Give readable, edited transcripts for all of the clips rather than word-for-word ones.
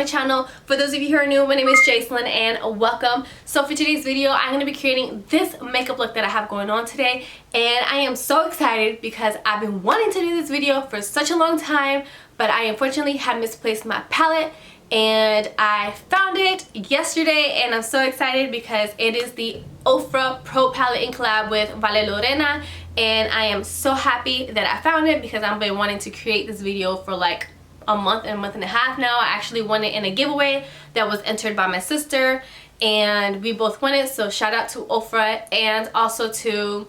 my channel. For those of you who are new, my name is Yeislin and welcome. So for today's video, I'm going to be creating this makeup look that I have going on today, and I am so excited because I've been wanting to do this video for such a long time, but I unfortunately had misplaced my palette and I found it yesterday, and I'm so excited because it is the Ofra Pro Palette in collab with ValeLoren, and I am so happy that I found it because I've been wanting to create this video for like a month and a half now. I actually won it in a giveaway that was entered by my sister, and we both won it, so shout out to Ofra and also to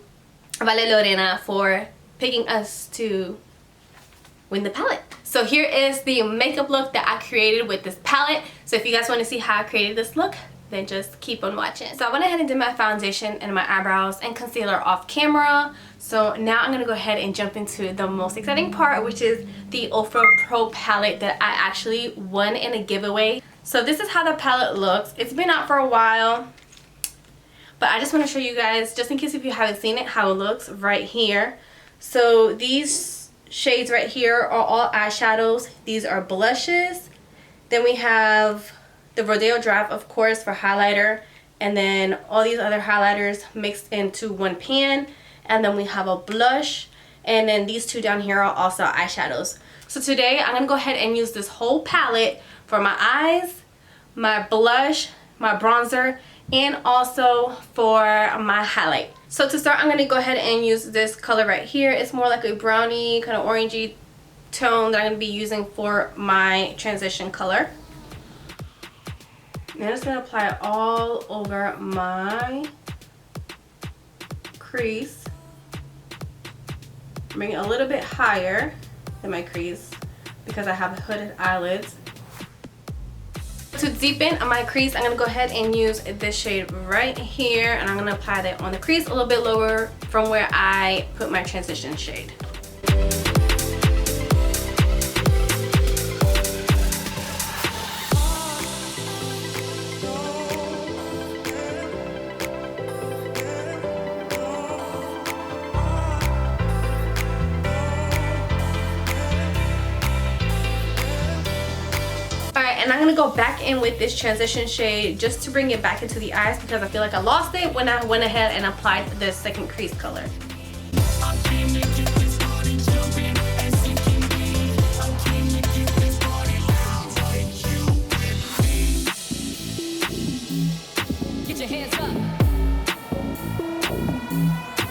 ValeLoren for picking us to win the palette. So here is the makeup look that I created with this palette. So if you guys want to see how I created this look, then just keep on watching. So I went ahead and did my foundation and my eyebrows and concealer off camera. So now I'm gonna go ahead and jump into the most exciting part, which is the Ofra Pro palette that I actually won in a giveaway. So this is how the palette looks. It's been out for a while, but I just want to show you guys, just in case if you haven't seen it, how it looks right here. So these shades right here are all eyeshadows. These are blushes. Then we have the Royale Draft, of course, for highlighter, and then all these other highlighters mixed into one pan. And then we have a blush, and then these two down here are also eyeshadows. So today I'm gonna go ahead and use this whole palette for my eyes, my blush, my bronzer, and also for my highlight. So to start, I'm going to go ahead and use this color right here. It's more like a brownie, kind of orangey tone that I'm going to be using for my transition color. And I'm just going to apply it all over my crease. Bring it a little bit higher than my crease because I have hooded eyelids. To deepen my crease, I'm going to go ahead and use this shade right here, and I'm going to apply that on the crease a little bit lower from where I put my transition shade. And I'm going to go back in with this transition shade just to bring it back into the eyes because I feel like I lost it when I went ahead and applied the second crease color.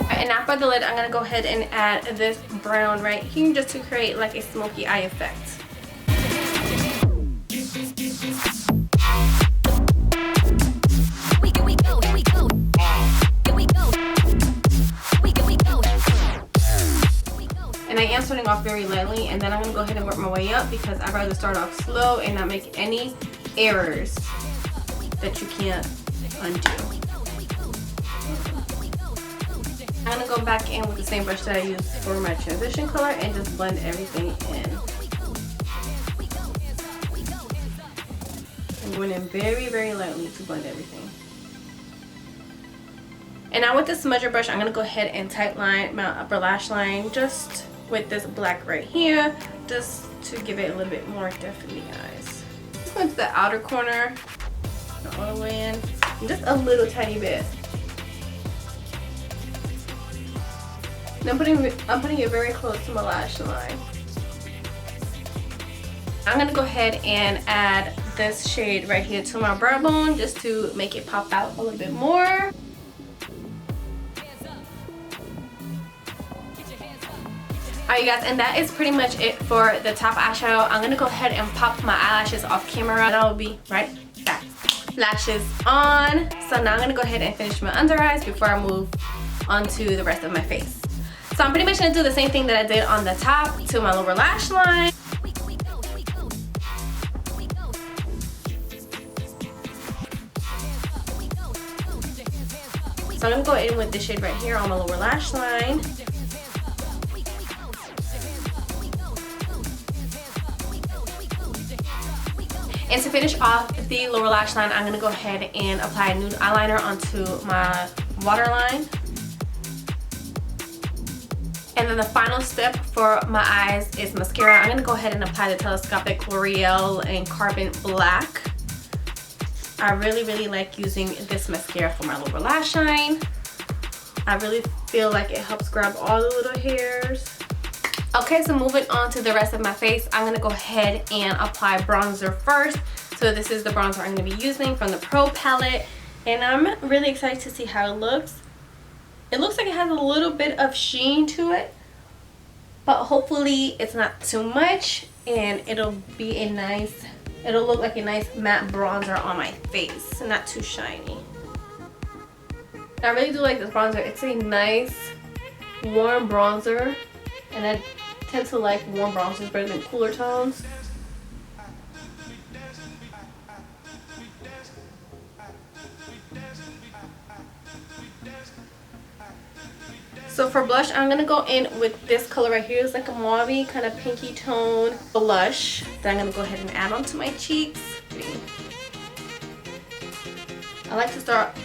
And now for the lid, I'm going to go ahead and add this brown right here just to create like a smoky eye effect. And I am starting off very lightly, and then I'm going to go ahead and work my way up because I'd rather start off slow and not make any errors that you can't undo. I'm going to go back in with the same brush that I used for my transition color and just blend everything in. I'm going in very, very lightly to blend everything. And now with the smudger brush, I'm going to go ahead and tight line my upper lash line just with this black right here, just to give it a little bit more depth in the eyes. Just going to the outer corner, not all the way in, just a little tiny bit. And I'm putting it very close to my lash line. I'm going to go ahead and add this shade right here to my brow bone just to make it pop out a little bit more. Alright you guys, and that is pretty much it for the top eyeshadow. I'm gonna go ahead and pop my eyelashes off camera, and I'll be right back. Lashes on. So now I'm gonna go ahead and finish my under eyes before I move on to the rest of my face. So I'm pretty much gonna do the same thing that I did on the top to my lower lash line. So I'm gonna go in with this shade right here on my lower lash line. And to finish off the lower lash line, I'm going to go ahead and apply a nude eyeliner onto my waterline. And then the final step for my eyes is mascara. I'm going to go ahead and apply the Telescopic L'Oreal in Carbon Black. I really like using this mascara for my lower lash line. I really feel like it helps grab all the little hairs. Okay, so moving on to the rest of my face, I'm going to go ahead and apply bronzer first. So this is the bronzer I'm going to be using from the Pro palette. And I'm really excited to see how it looks. It looks like it has a little bit of sheen to it, but hopefully it's not too much, and it'll be a nice, it'll look like a nice matte bronzer on my face, not too shiny. I really do like this bronzer. It's a nice warm bronzer, and I tend to like warm bronzers better than cooler tones. So for blush, I'm going to go in with this color right here. It's like a mauve kind of pinky tone blush that I'm going to go ahead and add onto my cheeks. I like to start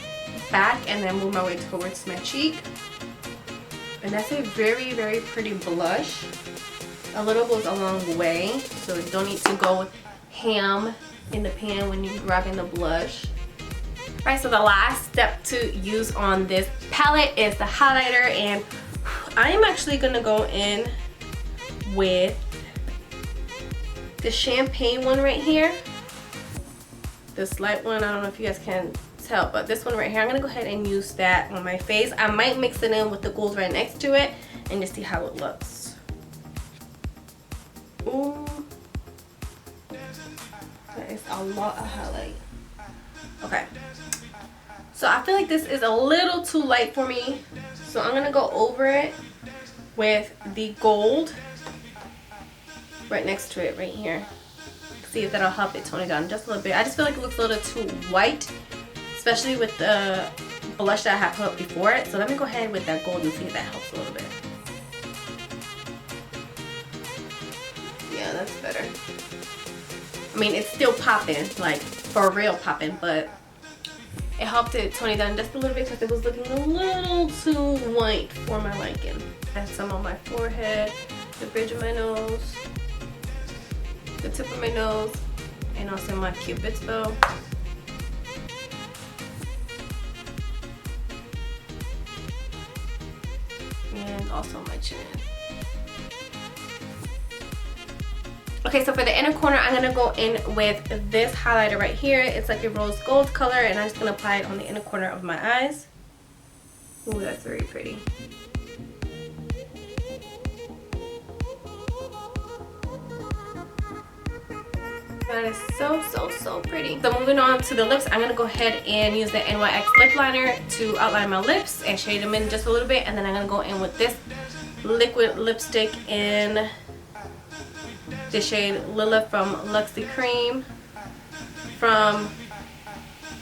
back and then move my way towards my cheek. And that's a very pretty blush. A little goes a long way, so you don't need to go ham in the pan when you're grabbing the blush. Alright, so the last step to use on this palette is the highlighter, and I am actually going to go in with the champagne one right here. This light one, I don't know if you guys can tell, but this one right here, I'm going to go ahead and use that on my face. I might mix it in with the gold right next to it and just see how it looks. Ooh, that is a lot of highlight. Okay. So I feel like this is a little too light for me. So I'm going to go over it with the gold right next to it right here. See if that'll help it tone it down just a little bit. I just feel like it looks a little too white, especially with the blush that I have put up before it. So let me go ahead with that gold and see if that helps a little bit. Yeah, that's better. I mean, it's still popping, like for real popping, but it helped it tone it down just a little bit because it was looking a little too white for my liking. Add some on my forehead, the bridge of my nose, the tip of my nose, and also my cupid's bow. And also my chin. Okay, so for the inner corner, I'm going to go in with this highlighter right here. It's like a rose gold color, and I'm just going to apply it on the inner corner of my eyes. Ooh, that's very pretty. That is so pretty. So moving on to the lips, I'm going to go ahead and use the NYX Lip Liner to outline my lips and shade them in just a little bit. And then I'm going to go in with this liquid lipstick in the shade Lila from Luxy Cream from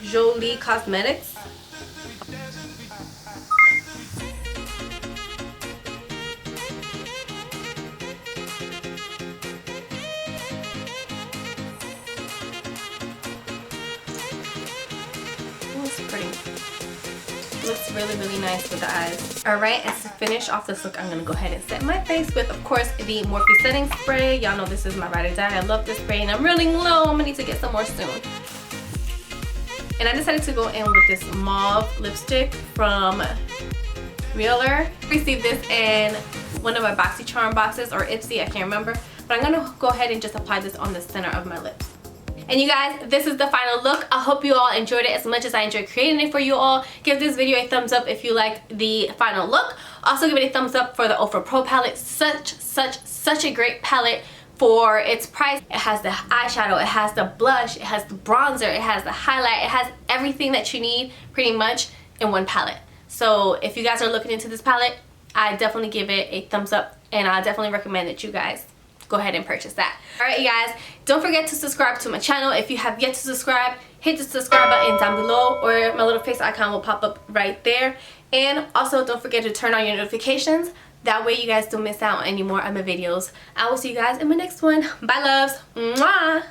Jolie Cosmetics. Ooh, it's pretty. Looks really nice with the eyes. Alright, and to finish off this look, I'm going to go ahead and set my face with, of course, the Morphe setting spray. Y'all know this is my ride or die. I love this spray, and I'm running low. I'm going to need to get some more soon. And I decided to go in with this mauve lipstick from RealHer. I received this in one of my BoxyCharm boxes, or Ipsy, I can't remember. But I'm going to go ahead and just apply this on the center of my lips. And you guys, this is the final look. I hope you all enjoyed it as much as I enjoyed creating it for you all. Give this video a thumbs up if you like the final look. Also give it a thumbs up for the Ofra Pro palette. Such a great palette for its price. It has the eyeshadow, it has the blush, it has the bronzer, it has the highlight, it has everything that you need pretty much in one palette. So if you guys are looking into this palette, I definitely give it a thumbs up, and I definitely recommend that you guys go ahead and purchase that. Alright you guys, don't forget to subscribe to my channel. If you have yet to subscribe, hit the subscribe button down below, or my little face icon will pop up right there. And also don't forget to turn on your notifications. That way you guys don't miss out on any more of my videos. I will see you guys in my next one. Bye loves. Mwah!